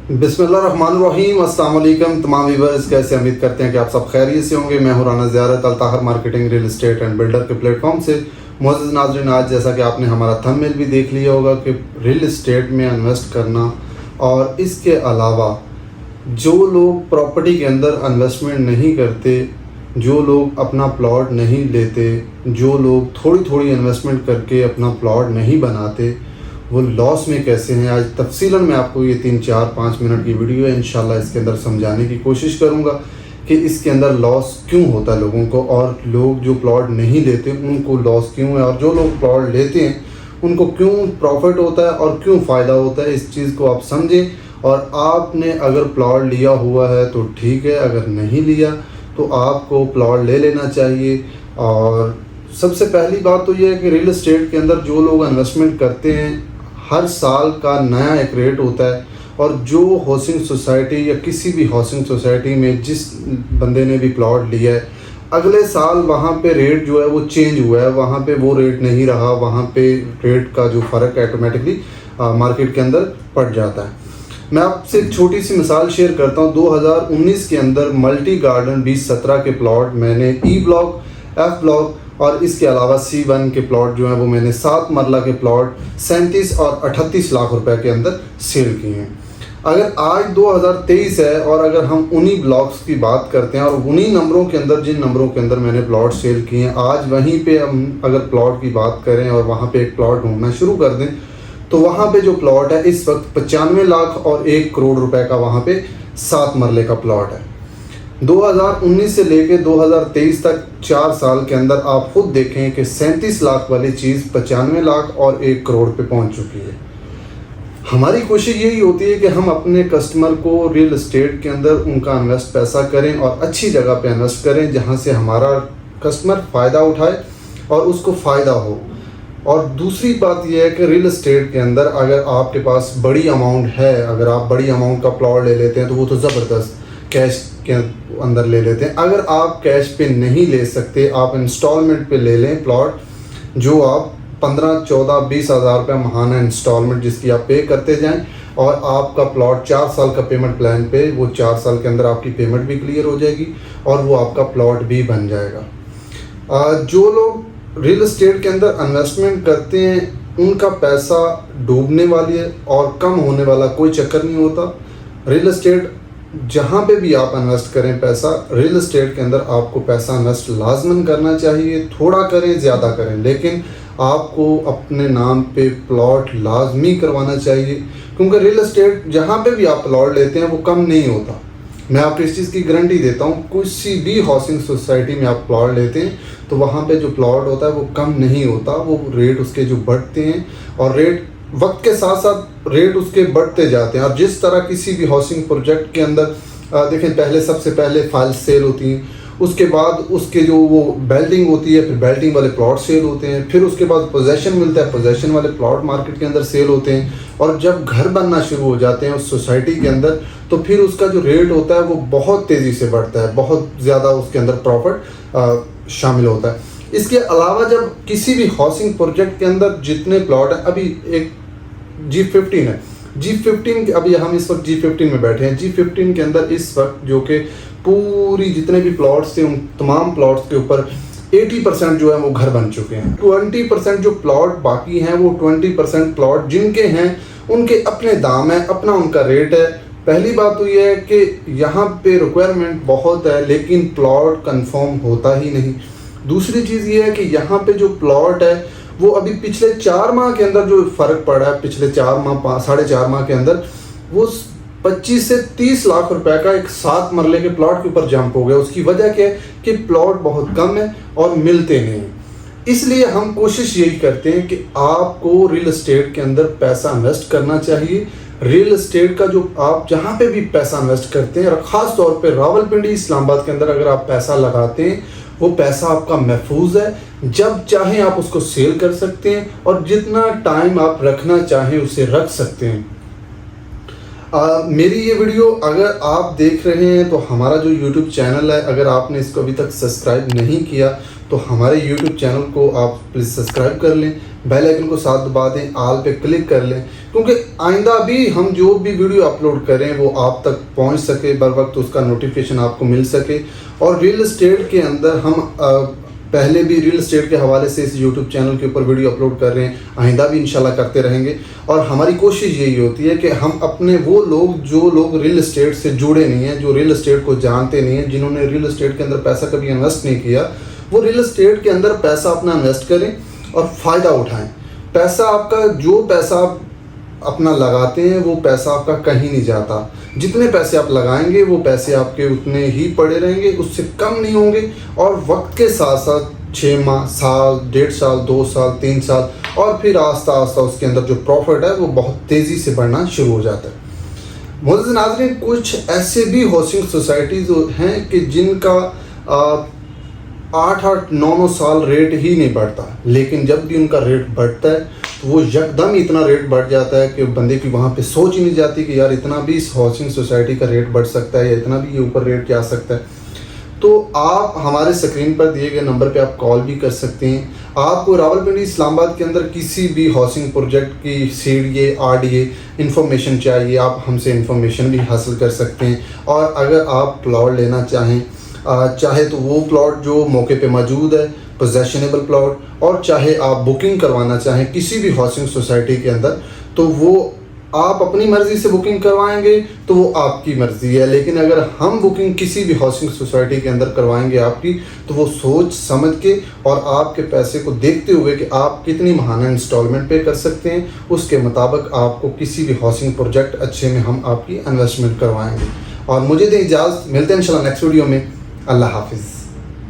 बिस्मिल्लाहिर्रहमानिर्रहीम। अस्सलाम वालेकुम तमाम व्यूअर्स, कैसे उम्मीद करते हैं कि आप सब खैरियत से होंगे। मैं हूं Rana Ziyarat Altahar marketing real estate and builder के प्लेटफॉर्म से। मुअज़्ज़िज़ नाज़रीन, आज जैसा कि आपने हमारा थंबनेल भी देख लिया होगा कि रियल एस्टेट में इन्वेस्ट करना और इसके अलावा जो लोग प्रॉपर्टी के अंदर इन्वेस्टमेंट नहीं करते, जो लोग अपना प्लॉट नहीं लेते, जो लोग थोड़ी थोड़ी इन्वेस्टमेंट करके अपना प्लॉट नहीं बनाते, वो लॉस में कैसे हैं। आज तफसीलन मैं आपको ये 3-4-5 मिनट की वीडियो है, इंशाल्लाह इसके अंदर समझाने की कोशिश करूँगा कि इसके अंदर लॉस क्यों होता है लोगों को, और लोग जो प्लॉट नहीं लेते उनको लॉस क्यों है, और जो लोग प्लॉट लेते हैं उनको क्यों प्रॉफिट होता है और क्यों फ़ायदा होता है। इस चीज़ को आप समझें। और आपने अगर प्लॉट लिया हुआ है तो ठीक है, अगर नहीं लिया तो आपको प्लॉट ले लेना चाहिए। और सबसे पहली बात तो ये है कि रियल एस्टेट के अंदर जो लोग इन्वेस्टमेंट करते हैं, हर साल का नया एक रेट होता है, और जो हाउसिंग सोसाइटी या किसी भी हाउसिंग सोसाइटी में जिस बंदे ने भी प्लॉट लिया है, अगले साल वहाँ पे रेट जो है वो चेंज हुआ है, वहाँ पे वो रेट नहीं रहा, वहाँ पे रेट का जो फ़र्क ऑटोमेटिकली मार्केट के अंदर पड़ जाता है। मैं आपसे एक छोटी सी मिसाल शेयर करता हूँ। 2019 के अंदर मल्टी गार्डन 2017 के प्लॉट मैंने ई ब्लॉक, एफ ब्लॉक और इसके अलावा C1 के प्लॉट जो हैं वो मैंने 7 मरला के प्लॉट 37 और 38 लाख रुपए के अंदर सेल किए हैं। अगर आज 2023 है और अगर हम उन्हीं ब्लॉक्स की बात करते हैं और उन्हीं नंबरों के अंदर, जिन नंबरों के अंदर मैंने प्लॉट सेल किए हैं, आज वहीं पे हम अगर प्लॉट की बात करें और वहाँ पे एक प्लॉट ढूंढना शुरू कर दें, तो वहाँ पे जो प्लॉट है इस वक्त 95 लाख और 1 करोड़ रुपए का वहाँ पे 7 मरले का प्लॉट है। 2019 से लेके 2023 तक 4 साल के अंदर आप खुद देखें कि 37 लाख वाली चीज़ 95 लाख और 1 करोड़ पे पहुंच चुकी है। हमारी कोशिश यही होती है कि हम अपने कस्टमर को रियल एस्टेट के अंदर उनका इन्वेस्ट पैसा करें और अच्छी जगह पे इन्वेस्ट करें जहां से हमारा कस्टमर फ़ायदा उठाए और उसको फ़ायदा हो। और दूसरी बात यह है कि रियल एस्टेट के अंदर अगर आपके पास बड़ी अमाउंट है, अगर आप बड़ी अमाउंट का प्लॉट ले लेते हैं तो वो तो ज़बरदस्त कैश के अंदर ले लेते हैं। अगर आप कैश पे नहीं ले सकते, आप इंस्टॉलमेंट पे ले लें प्लॉट, जो आप 15, 14, 20 हज़ार रुपये महाना इंस्टॉलमेंट जिसकी आप पे करते जाएं, और आपका प्लॉट 4 साल का पेमेंट प्लान पे, वो 4 साल के अंदर आपकी पेमेंट भी क्लियर हो जाएगी और वो आपका प्लॉट भी बन जाएगा। जो लोग रियल एस्टेट के अंदर इन्वेस्टमेंट करते हैं उनका पैसा डूबने वाली है और कम होने वाला कोई चक्कर नहीं होता। रियल एस्टेट जहाँ पे भी आप इन्वेस्ट करें पैसा, रियल एस्टेट के अंदर आपको पैसा इन्वेस्ट लाजमन करना चाहिए। थोड़ा करें, ज़्यादा करें, लेकिन आपको अपने नाम पे प्लॉट लाजमी करवाना चाहिए, क्योंकि रियल एस्टेट जहाँ पे भी आप प्लॉट लेते हैं वो कम नहीं होता। मैं आपको इस चीज़ की गारंटी देता हूँ, किसी भी हाउसिंग सोसाइटी में आप प्लॉट लेते हैं तो वहाँ पे जो प्लॉट होता है वो कम नहीं होता। वो रेट उसके जो बढ़ते हैं, और रेट वक्त के साथ साथ रेट उसके बढ़ते जाते हैं। और जिस तरह किसी भी हाउसिंग प्रोजेक्ट के अंदर देखें, पहले सबसे पहले फाइल सेल होती हैं, उसके बाद उसके जो वो बेल्डिंग होती है, फिर बेल्डिंग वाले प्लॉट सेल होते हैं, फिर उसके बाद पोजेशन मिलता है, पोजेशन वाले प्लॉट मार्केट के अंदर सेल होते हैं, और जब घर बनना शुरू हो जाते हैं उस सोसाइटी के अंदर तो फिर उसका जो रेट होता है वो बहुत तेज़ी से बढ़ता है, बहुत ज़्यादा उसके अंदर प्रॉफिट शामिल होता है। इसके अलावा जब किसी भी हाउसिंग प्रोजेक्ट के अंदर जितने प्लॉट है, अभी एक G15 है, G15 अभी हम इस वक्त G15 में बैठे हैं। G15 के अंदर इस वक्त जो कि पूरी जितने भी प्लॉट्स थे उन तमाम प्लॉट्स के ऊपर 80% जो है वो घर बन चुके हैं। 20% जो प्लॉट बाकी हैं, वो 20% प्लॉट जिनके हैं उनके अपने दाम है, अपना उनका रेट है। पहली बात तो ये है कि यहाँ पे रिक्वायरमेंट बहुत है लेकिन प्लॉट कंफर्म होता ही नहीं। दूसरी चीज़ ये है कि यहाँ पे जो प्लॉट है वो अभी पिछले 4 माह के अंदर जो फ़र्क पड़ा है, पिछले 4 माह 4.5 माह के अंदर वो 25 से 30 लाख रुपए का एक 7 मरले के प्लॉट के ऊपर जंप हो गया। उसकी वजह क्या है कि प्लॉट बहुत कम है और मिलते नहीं। इसलिए हम कोशिश यही करते हैं कि आपको रियल एस्टेट के अंदर पैसा इन्वेस्ट करना चाहिए। रियल एस्टेट का जो आप जहाँ पे भी पैसा इन्वेस्ट करते हैं, और ख़ास तौर पे रावलपिंडी, इस्लामाबाद के अंदर अगर आप पैसा लगाते हैं, वो पैसा आपका महफूज है। जब चाहें आप उसको सेल कर सकते हैं और जितना टाइम आप रखना चाहें उसे रख सकते हैं। मेरी ये वीडियो अगर आप देख रहे हैं तो हमारा जो YouTube चैनल है, अगर आपने इसको अभी तक सब्सक्राइब नहीं किया تو ہمارے یوٹیوب چینل کو آپ پلیز سبسکرائب کر لیں, بیل آئکن کو ساتھ دبا دیں, آل پہ کلک کر لیں, کیونکہ آئندہ بھی ہم جو بھی ویڈیو اپلوڈ کریں وہ آپ تک پہنچ سکے, بر وقت اس کا نوٹیفیکیشن آپ کو مل سکے. اور ریل اسٹیٹ کے اندر ہم پہلے بھی ریل اسٹیٹ کے حوالے سے اس یوٹیوب چینل کے اوپر ویڈیو اپلوڈ کر رہے ہیں, آئندہ بھی انشاءاللہ کرتے رہیں گے. اور ہماری کوشش یہی ہوتی ہے کہ ہم اپنے وہ لوگ جو لوگ ریل اسٹیٹ سے جڑے نہیں ہیں, جو ریل اسٹیٹ کو جانتے نہیں ہیں, جنہوں نے ریل اسٹیٹ کے اندر پیسہ کبھی انویسٹ نہیں کیا, وہ ریل اسٹیٹ کے اندر پیسہ اپنا انویسٹ کریں اور فائدہ اٹھائیں. پیسہ آپ کا, جو پیسہ آپ اپنا لگاتے ہیں وہ پیسہ آپ کا کہیں نہیں جاتا. جتنے پیسے آپ لگائیں گے وہ پیسے آپ کے اتنے ہی پڑے رہیں گے, اس سے کم نہیں ہوں گے. اور وقت کے ساتھ ساتھ 6 ماہ, سال, 1.5 سال, 2 سال, 3 سال, اور پھر آہستہ آہستہ اس کے اندر جو پروفٹ ہے وہ بہت تیزی سے بڑھنا شروع ہو جاتا ہے. معزز ناظرین, کچھ ایسے بھی ہاؤسنگ سوسائٹیز ہیں کہ جن کا 8-9 سال ریٹ ہی نہیں بڑھتا, لیکن جب بھی ان کا ریٹ بڑھتا ہے تو وہ یکدم اتنا ریٹ بڑھ جاتا ہے کہ بندے کی وہاں پہ سوچ ہی نہیں جاتی کہ یار اتنا بھی اس ہاؤسنگ سوسائٹی کا ریٹ بڑھ سکتا ہے, یا اتنا بھی یہ اوپر ریٹ جا سکتا ہے. تو آپ ہمارے اسکرین پر دیے گئے نمبر پہ آپ کال بھی کر سکتے ہیں. آپ کو راولپنڈی, اسلام آباد کے اندر کسی بھی ہاؤسنگ پروجیکٹ کی CDA, RDA انفارمیشن چاہیے, آپ ہم سے انفارمیشن بھی حاصل کر سکتے ہیں. اور اگر آپ پلاٹ لینا چاہے تو وہ پلاٹ جو موقع پہ موجود ہے, پوزیشنیبل پلاٹ, اور چاہے آپ بکنگ کروانا چاہیں کسی بھی ہاؤسنگ سوسائٹی کے اندر, تو وہ آپ اپنی مرضی سے بکنگ کروائیں گے تو وہ آپ کی مرضی ہے. لیکن اگر ہم بکنگ کسی بھی ہاؤسنگ سوسائٹی کے اندر کروائیں گے آپ کی, تو وہ سوچ سمجھ کے اور آپ کے پیسے کو دیکھتے ہوئے کہ آپ کتنی ماہانہ انسٹالمنٹ پے کر سکتے ہیں, اس کے مطابق آپ کو کسی بھی ہاؤسنگ پروجیکٹ اچھے میں ہم آپ کی انویسٹمنٹ کروائیں گے. اور مجھے دیں اجازت, ملتے ہیں انشاءاللہ نیکسٹ ویڈیو میں. اللہ حافظ.